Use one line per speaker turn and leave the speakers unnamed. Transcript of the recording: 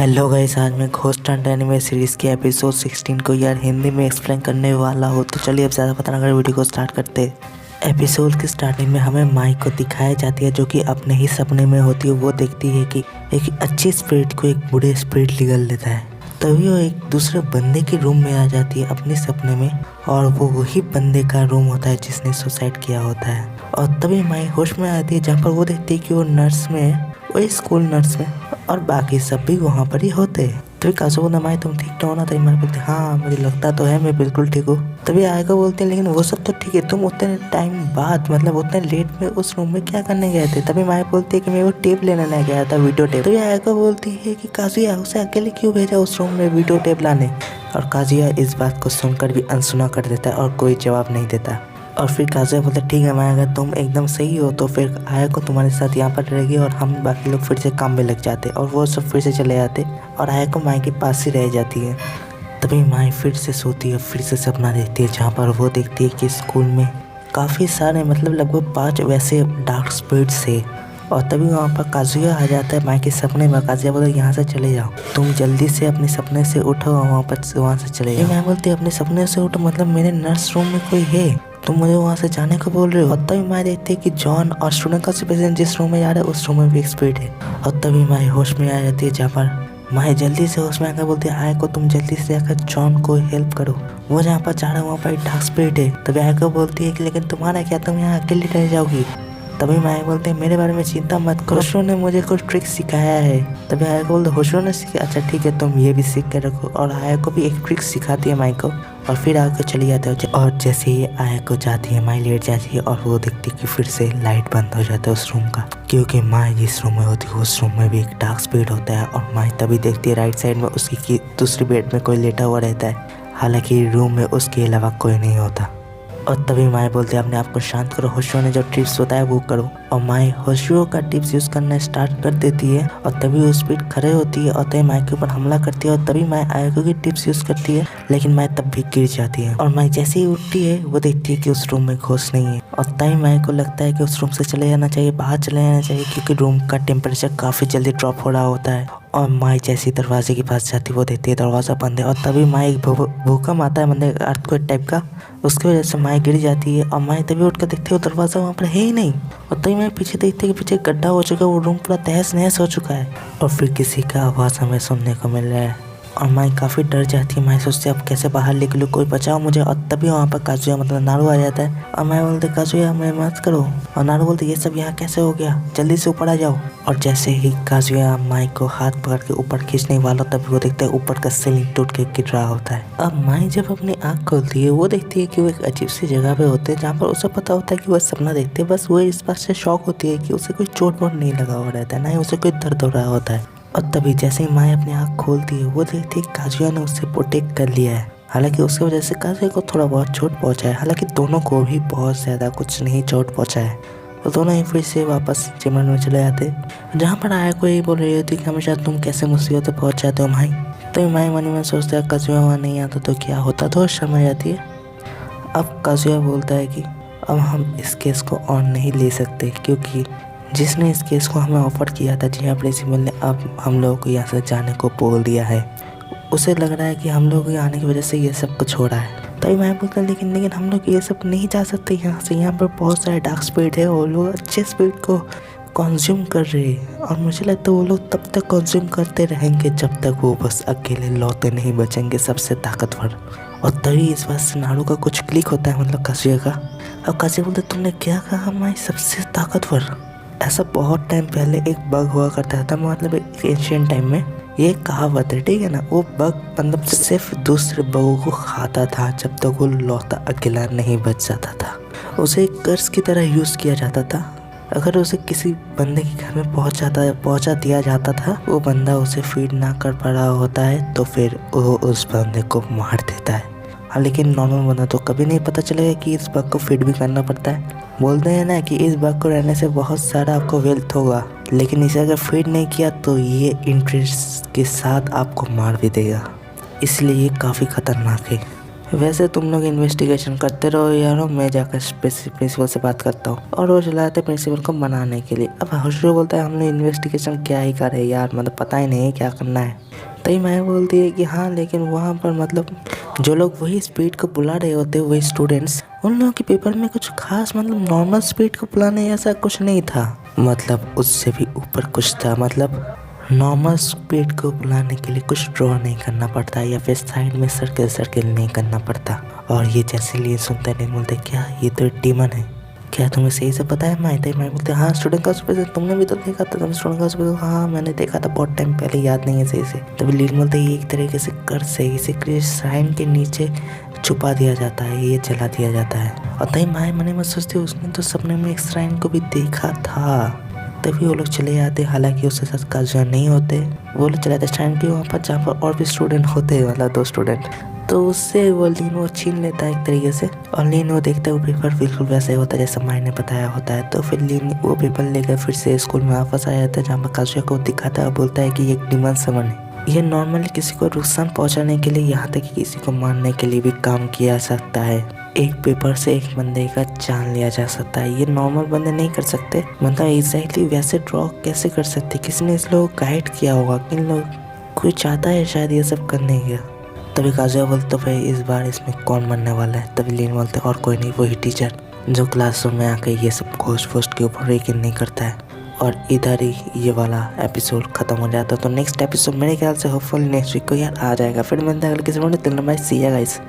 Hello guys, आज मैं ghost Hunt anime series के एपिसोड 16 को यार हिंदी में एक्सप्लेन करने वाला हूँ। तो चलिए अब ज़्यादा पता ना कर वीडियो को स्टार्ट करते हैं। एपिसोड की स्टार्टिंग में हमें माई को दिखाया जाती है जो कि अपने ही सपने में होती है। वो देखती है कि एक अच्छी स्पिरिट को एक बुरे स्पिरिट निगल लेता है। तभी वो एक दूसरे बंदे के रूम में आ जाती है अपने सपने में, और वो वही बंदे का रूम होता है जिसने सुसाइड किया होता है। और तभी माई होश में आती है जहाँ पर वो देखती है कि वो नर्स में है, वही स्कूल नर्स में, और बाकी सब भी वहाँ पर ही होते हैं। तभी काजू बोलता माई तुम ठीक तो हो ना? तभी मैं बोलती हाँ मुझे लगता तो है मैं बिल्कुल ठीक हूँ। तभी आयको बोलते हैं लेकिन वो सब तो ठीक है, तुम उतने टाइम बाद मतलब उतने लेट में उस रूम में क्या करने गए थे? तभी माई बोलती है कि मैं वो टेप लेने नहीं गया था, वीडियो टेप। तभी आयको बोलती है कि काजुया उसे अकेले क्यों भेजा उस रूम में वीडियो टेप लाने? और काजुया इस बात को सुनकर भी अनसुना कर देता है और कोई जवाब नहीं देता। और फिर काजुया बोलता ठीक है माया, अगर तुम एकदम सही हो तो फिर आयको तुम्हारे साथ यहाँ पर रहेगी और हम बाकी लोग फिर से काम में लग जाते। और वो सब फिर से चले जाते और आयको माई के पास ही रह जाती है। तभी माई फिर से सोती है, फिर से सपना देखती है जहाँ पर वो देखती है कि स्कूल में काफ़ी सारे मतलब लगभग 5 वैसे डार्क स्पिरिट्स थे। और तभी वहाँ पर काजुया आ जाता है माई के सपने में। काजुया बोलता है यहाँ से चले जाओ, तुम जल्दी से अपने सपने से उठो और वहाँ से चले जाओ। मैं बोलती अपने सपने से उठो मतलब मेरे नर्स रूम में कोई है, तुम मुझे वहाँ से जाने को बोल रहे हो? और तभी माई देखती है कि जॉन और स्टूडेंट का सुपरविजन जिस रूम में जा रहा है उस रूम में भी एक स्पिरिट है। और तभी माई होश में आ जाती है जहाँ पर माई जल्दी से होश में आकर बोलती है आय को तुम जल्दी से आकर जॉन को हेल्प करो, वो जहाँ पर जा रहा है वहाँ पर डार्क स्पिरिट है। तभी आय को बोलती है कि लेकिन तुम्हारा क्या, तुम यहाँ अकेली रह जाओगी? तभी माई बोलते हैं मेरे बारे में चिंता मत करो, होशरो ने मुझे कुछ ट्रिक सिखाया है। तभी आया को बोलते होशरो ने सिखाया, अच्छा ठीक है तुम ये भी सीख कर रखो। और आया को भी एक ट्रिक सिखाती है माई को और फिर आकर चली जाती है। और जैसे ही आया को जाती है माई लेट जाती है और वो देखती है कि फिर से लाइट बंद हो जाता है उस रूम का, क्योंकि माई जिस रूम में होती है उस रूम में भी एक डार्क स्पिरिट होता है। और माई तभी देखती है राइट साइड में उसकी की दूसरी बेड में कोई लेटा हुआ रहता है, हालांकि रूम में उसके अलावा कोई नहीं होता। और तभी माई बोलती है अपने आप को शांत करो, होशरो ने जो टिप्स बताया वो करो। और माई होशरो का टिप्स यूज करना स्टार्ट कर देती है और तभी वो स्पीड खड़े होती है और तभी माई के ऊपर हमला करती है। और तभी माई आयको की टिप्स यूज करती है लेकिन माई तब भी गिर जाती है। और माई जैसे ही उठती है वो देखती है कि उस रूम में घोस्ट नहीं है। और तभी माई को लगता है कि उस रूम से चले जाना चाहिए, बाहर चले जाना चाहिए, क्योंकि रूम का टेम्परेचर काफ़ी जल्दी ड्रॉप हो रहा होता है। और माई जैसी दरवाजे के पास जाती है वो देखती है दरवाज़ा बंद है। और तभी माई एक भूकंप आता है मतलब अर्थक्वेक टाइप का, उसकी वजह से माई गिर जाती है। और माई तभी उठ कर देखती है वो दरवाज़ा वहाँ पर है ही नहीं। और तभी मैं पीछे देखती है कि पीछे गड्ढा हो चुका है, वो रूम पूरा तहस नहस हो चुका है। और फिर किसी का आवाज़ हमें सुनने को मिल रहा है और माई काफ़ी डर जाती है। माई सोचती है अब कैसे बाहर निकलूँ, कोई बचाओ मुझे। और तभी वहाँ पर काजुया मतलब नारू आ जाता है और मैं बोलते काजुया मैं मत करो। और नारू बोलते ये सब यहाँ कैसे हो गया, जल्दी से ऊपर आ जाओ। और जैसे ही काजुया माई को हाथ पकड़ के ऊपर खींचने वाला तभी वो देखता है ऊपर का सीलिंग टूट के गिर रहा होता है। अब माई जब अपनी आँख खोलती है वो देखती है कि वो एक अजीब सी जगह पे होते हैं जहाँ पर उसे पता होता है कि वो सपना देखते हैं। बस वो इस बात से शॉक होती है कि उसे कोई चोट वोट नहीं लगा हुआ रहता है, ना ही उसे कोई दर्द हो रहा होता है। और तभी जैसे ही माई अपनी आँख खोलती है वो देखती है काजुया ने उससे प्रोटेक्ट कर लिया है, हालांकि उसकी वजह से काजुया को थोड़ा बहुत चोट पहुंचा है, हालांकि दोनों को भी बहुत ज़्यादा कुछ नहीं चोट पहुंचा है। तो दोनों ही फिर से वापस चिमन में चले जाते जहाँ पर आया को यही बोल रही होती कि हमेशा तुम कैसे मुसीबत में पहुँच जाते हो माई। तो माई मन में सोचता है काजुया वहाँ नहीं आता तो क्या होता, तो शर्मा जाती है। अब काजुया बोलता है कि अब हम इस केस को ऑन नहीं ले सकते, क्योंकि जिसने इस केस को हमें ऑफर किया था जिया प्रिंसिपल ने अब हम लोगों को यहाँ से जाने को बोल दिया है। उसे लग रहा है कि हम लोगों के आने की वजह से ये सब कुछ हो रहा है। तभी मैं बोलता लेकिन हम लोग ये सब नहीं जा सकते यहाँ से, यहाँ पर बहुत सारे डार्क स्पिरिट है और लोग अच्छे स्पिरिट को कंज्यूम कर रहे हैं। और मुझे लगता है वो लोग तब तक कंज्यूम करते रहेंगे जब तक वो बस अकेले लौटे नहीं बचेंगे सबसे ताकतवर। और तभी इस बात से नारू का कुछ क्लिक होता है मतलब काजुया का। अब काजुया बोलते तुमने क्या कहा माई सबसे ताकतवर? ऐसा बहुत टाइम पहले एक बग हुआ करता था, मतलब एक एशियन टाइम में ये कहावत है ठीक है ना। वो बग मतलब सिर्फ दूसरे बगों को खाता था जब तक वो लौटा अकेला नहीं बच जाता था। उसे एक कर्ज की तरह यूज़ किया जाता था। अगर उसे किसी बंदे के घर में पहुंचा दिया जाता था, वो बंदा उसे फीड ना कर पा रहा होता है तो फिर वो उस बंदे को मार देता है। हाँ लेकिन नॉर्मल बंदा तो कभी नहीं पता चलेगा कि इस बग को फीड भी करना पड़ता है। बोलते हैं ना कि इस बग को रहने से बहुत सारा आपको वेल्थ होगा, लेकिन इसे अगर फीड नहीं किया तो ये इंटरेस्ट के साथ आपको मार भी देगा, इसलिए ये काफ़ी खतरनाक है। वैसे तुम लोग इन्वेस्टिगेशन करते रहो यारो, मैं जाकर प्रिंसिपल से बात करता हूँ। और वो चला जाता है प्रिंसिपल को मनाने के लिए। अब हर्षो बोलता है हमने इन्वेस्टिगेशन क्या ही करे यार, मतलब पता ही नहीं है क्या करना है। तभी मैं बोलती है कि हाँ लेकिन वहाँ पर मतलब जो लोग वही स्पीड को बुला रहे होते वही स्टूडेंट्स, उन लोगों के पेपर में कुछ खास मतलब नॉर्मल स्पीड को बुलाने ऐसा कुछ नहीं था, मतलब उससे भी ऊपर कुछ था। मतलब नॉर्मल स्पीड को बुलाने के लिए कुछ ड्रॉ नहीं करना पड़ता या फिर साइड में सर्कल सर्कल नहीं करना पड़ता। और ये जैसे लिए सुनते नहीं बोलते क्या ये तो डीमन है, क्या तुम्हें सही से पता है? मैं बोलते हाँ स्टूडेंट का सुपरविजन तुमने भी तो देखा था, तुम स्टूडेंट का सुपरविजन, हाँ मैंने देखा था बहुत टाइम पहले, याद नहीं है सही से। तभी लीड बोलते ये एक तरीके से कर सही से साइन के नीचे छुपा दिया जाता है, ये जला दिया जाता है। और तभी माए मने में सोचते उसने तो सपने में एक श्राइन को भी देखा था। तभी वो लोग चले जाते, हालांकि उसके साथ काजुआ नहीं होते, वो लोग चले जाते श्राइन के वहाँ पर जहाँ पर और भी स्टूडेंट होते हैं, मतलब 2 स्टूडेंट। तो उससे वो लीन वो छीन लेता है एक तरीके से। और लीन वो देखता है वो पेपर बिल्कुल वैसा ही होता है जैसा माई ने बताया होता है। तो फिर लीन वो पेपर लेकर फिर से स्कूल में वापस आ जाता है, जहाँ पर काजुआ को दिखाता है और बोलता है कि ये एक डिमन समन है, ये नॉर्मली किसी को नुकसान पहुंचाने के लिए, यहाँ तक कि किसी को मारने के लिए भी काम किया सकता है। एक पेपर से एक बंदे का जान लिया जा सकता है, ये नॉर्मल बंदे नहीं कर सकते। मतलब एग्जैक्टली वैसे ड्रॉ कैसे कर सकते, किसी ने इस लोगों को गाइड किया होगा, किन लोग कोई चाहता है शायद ये सब करने का। तभी काजुआ बोलते तो भाई इस बार इसमें कौन मरने वाला है? तभी लीन बोलते और कोई नहीं, वही टीचर जो क्लासरूम में आके ये सब घोस्ट फोस्ट के ऊपर यकीन नहीं करता है। और इधर ही ये वाला एपिसोड खत्म हो जाता है। तो नेक्स्ट एपिसोड मेरे ख्याल से होपफुली नेक्स्ट वीक को यार आ जाएगा। फिर मिलते हैं अगले किसी सी या गाइस।